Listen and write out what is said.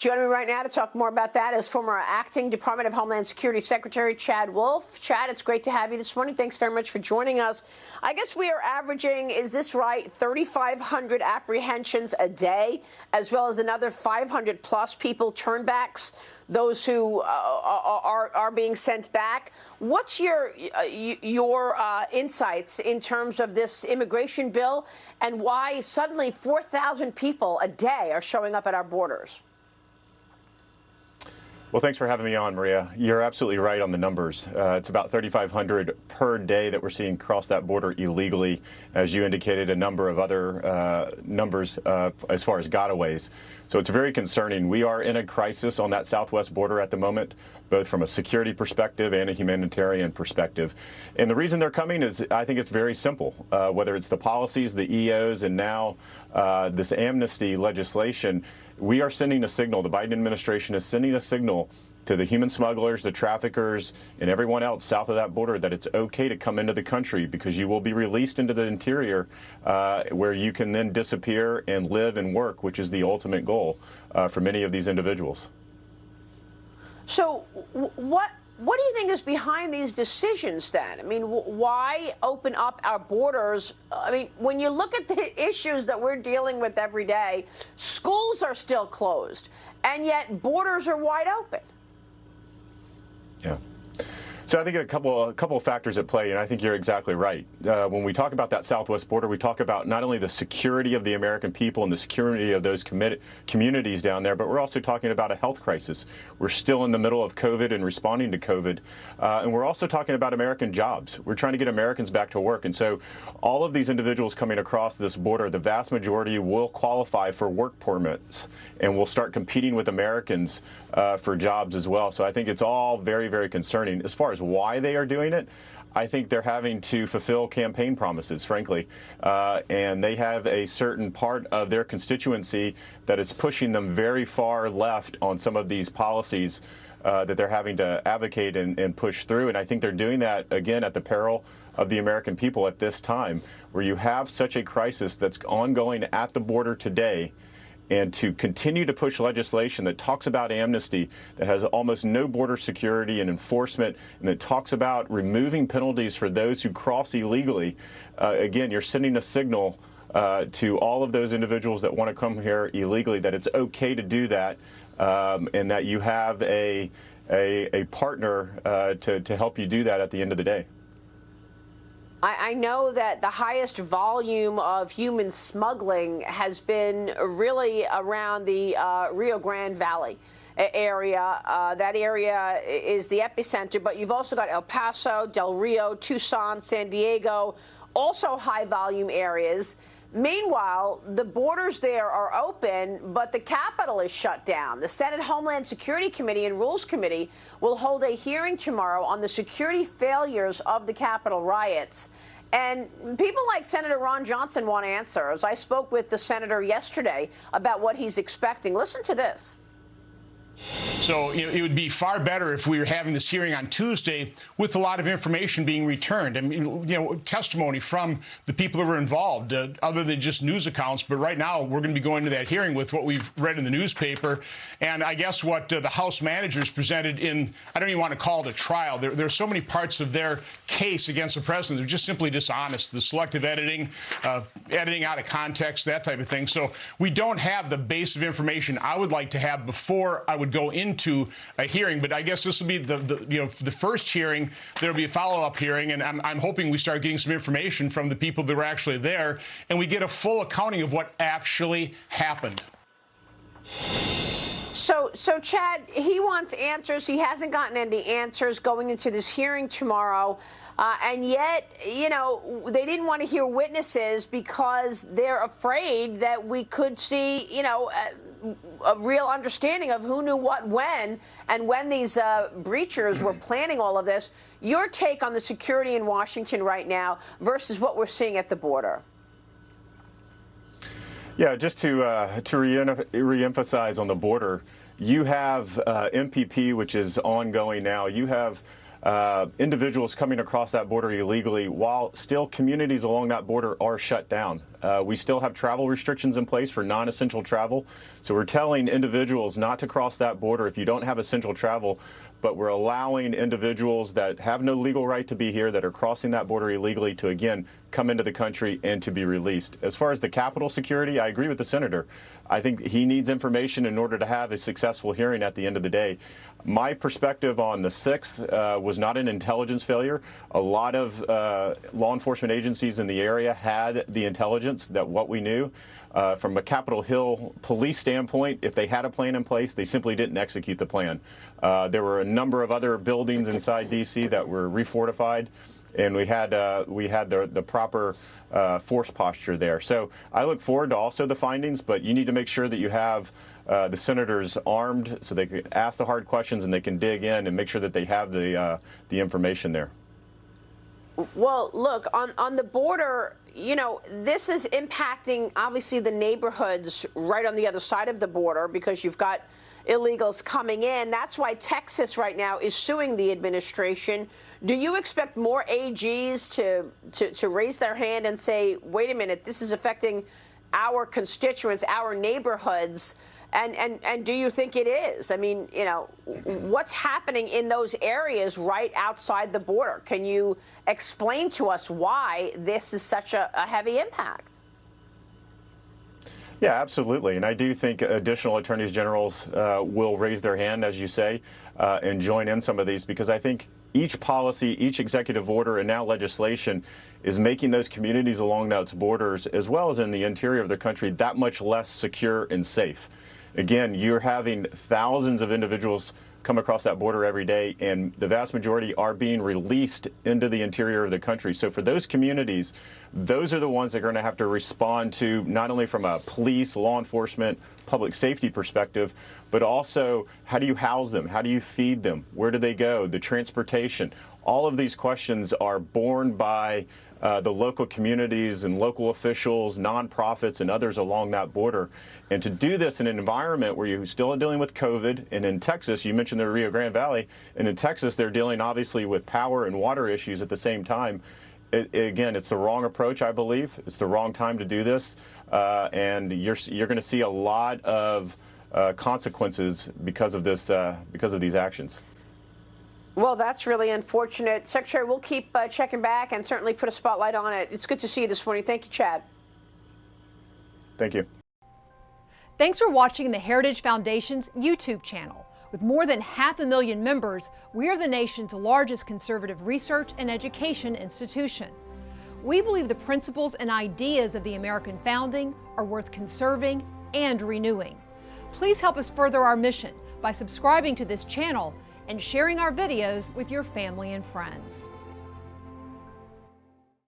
Joining me right now to talk more about that is former Acting Department of Homeland Security Secretary Chad Wolf. Chad, it's great to have you this morning. Thanks very much for joining us. I guess we are averaging, is this right, 3,500 apprehensions a day, as well as another 500 plus people turnbacks, those who are being sent back. What's your insights in terms of this immigration bill and why suddenly 4,000 people a day are showing up at our borders? Well, thanks for having me on, Maria. You're absolutely right on the numbers. It's about 3,500 per day that we're seeing cross that border illegally. As you indicated, a number of other numbers as far as gotaways. So it's very concerning. We are in a crisis on that southwest border at the moment, both from a security perspective and a humanitarian perspective. And the reason they're coming is, I think it's very simple. Whether it's the policies, the EOs, and now this amnesty legislation, we are sending a signal, the Biden administration is sending a signal to the human smugglers, the traffickers, and everyone else south of that border that it's okay to come into the country because you will be released into the interior where you can then disappear and live and work, which is the ultimate goal for many of these individuals. So what do you think is behind these decisions then? I mean, why open up our borders? I mean, when you look at the issues that we're dealing with every day, schools are still closed, and yet borders are wide open. Yeah. So I think a couple of factors at play, and I think you're exactly right. When we talk about that southwest border, we talk about not only the security of the American people and the security of those communities down there, but we're also talking about a health crisis. We're still in the middle of COVID and responding to COVID, and we're also talking about American jobs. We're trying to get Americans back to work, and so all of these individuals coming across this border, the vast majority will qualify for work permits and will start competing with Americans for jobs as well. So I think it's all very, very concerning. As far as why they are doing it, I think they're having to fulfill campaign promises, frankly, and they have a certain part of their constituency that is pushing them very far left on some of these policies that they're having to advocate and push through. And I think they're doing that, again, at the peril of the American people at this time, where you have such a crisis that's ongoing at the border today. And to continue to push legislation that talks about amnesty, that has almost no border security and enforcement, and that talks about removing penalties for those who cross illegally, again, you're sending a signal to all of those individuals that want to come here illegally that it's okay to do that, and that you have a partner to help you do that at the end of the day. I know that the highest volume of human smuggling has been really around the Rio Grande Valley area. That area is the epicenter, but you've also got El Paso, Del Rio, Tucson, San Diego, also high volume areas. Meanwhile, the borders there are open, but the Capitol is shut down. The Senate Homeland Security Committee and Rules Committee will hold a hearing tomorrow on the security failures of the Capitol riots. And people like Senator Ron Johnson want answers. I spoke with the senator yesterday about what he's expecting. Listen to this. So it would be far better if we were having this hearing on Tuesday with a lot of information being returned. I mean, testimony from the people that were involved, other than just news accounts. But right now, we're going to be going to that hearing with what we've read in the newspaper. And I guess what the House managers presented in, I don't even want to call it a trial. There are so many parts of their case against the president. They're just simply dishonest. The selective editing, editing out of context, that type of thing. So we don't have the base of information I would like to have before I would go into a hearing. But I guess this will be the first hearing. There'll be a follow-up hearing, and I'm hoping we start getting some information from the people that were actually there, and we get a full accounting of what actually happened. So Chad, he wants answers. He hasn't gotten any answers going into this hearing tomorrow. And yet, they didn't want to hear witnesses because they're afraid that we could see, a real understanding of who knew what when, and when these breachers were planning all of this. Your take on the security in Washington right now versus what we're seeing at the border? Yeah, just to reemphasize on the border, you have MPP, which is ongoing now. You have individuals coming across that border illegally while still communities along that border are shut down. We still have travel restrictions in place for non-essential travel. So we're telling individuals not to cross that border if you don't have essential travel, but we're allowing individuals that have no legal right to be here, that are crossing that border illegally, to again come into the country and to be released. As far as the Capitol security, I agree with the senator. I think he needs information in order to have a successful hearing at the end of the day. My perspective on the 6th was not an intelligence failure. A lot of law enforcement agencies in the area had the intelligence that what we knew. From a Capitol Hill police standpoint, if they had a plan in place, they simply didn't execute the plan. There were a number of other buildings inside D.C. that were refortified, and we had the proper force posture there. So I look forward to also the findings, but you need to make sure that you have the senators armed so they can ask the hard questions and they can dig in and make sure that they have the information there. Well, look, on the border, you know, this is impacting, obviously, the neighborhoods right on the other side of the border because you've got illegals coming in. That's why Texas right now is suing the administration. Do you expect more AGs to raise their hand and say, wait a minute, this is affecting our constituents, our neighborhoods? And do you think it is? I mean, you know, what's happening in those areas right outside the border? Can you explain to us why this is such a heavy impact? Yeah, absolutely. And I do think additional attorneys generals will raise their hand, as you say, and join in some of these, because I think each policy, each executive order, and now legislation is making those communities along those borders, as well as in the interior of the country, that much less secure and safe. Again, you're having thousands of individuals come across that border every day, and the vast majority are being released into the interior of the country. So for those communities, those are the ones that are going to have to respond to, not only from a police, law enforcement, public safety perspective, but also how do you house them? How do you feed them? Where do they go? The transportation. All of these questions are borne by the local communities and local officials, nonprofits, and others along that border. And to do this in an environment where you're still dealing with COVID, and in Texas, you mentioned the Rio Grande Valley, and in Texas, they're dealing obviously with power and water issues at the same time. Again, it's the wrong approach, I believe. It's the wrong time to do this, and you're going to see a lot of consequences because of this, because of these actions. Well, that's really unfortunate. Secretary, we'll keep checking back and certainly put a spotlight on it. It's good to see you this morning. Thank you, Chad. Thank you. Thanks for watching the Heritage Foundation's YouTube channel. With more than 500,000 members, we are the nation's largest conservative research and education institution. We believe the principles and ideas of the American founding are worth conserving and renewing. Please help us further our mission by subscribing to this channel and sharing our videos with your family and friends.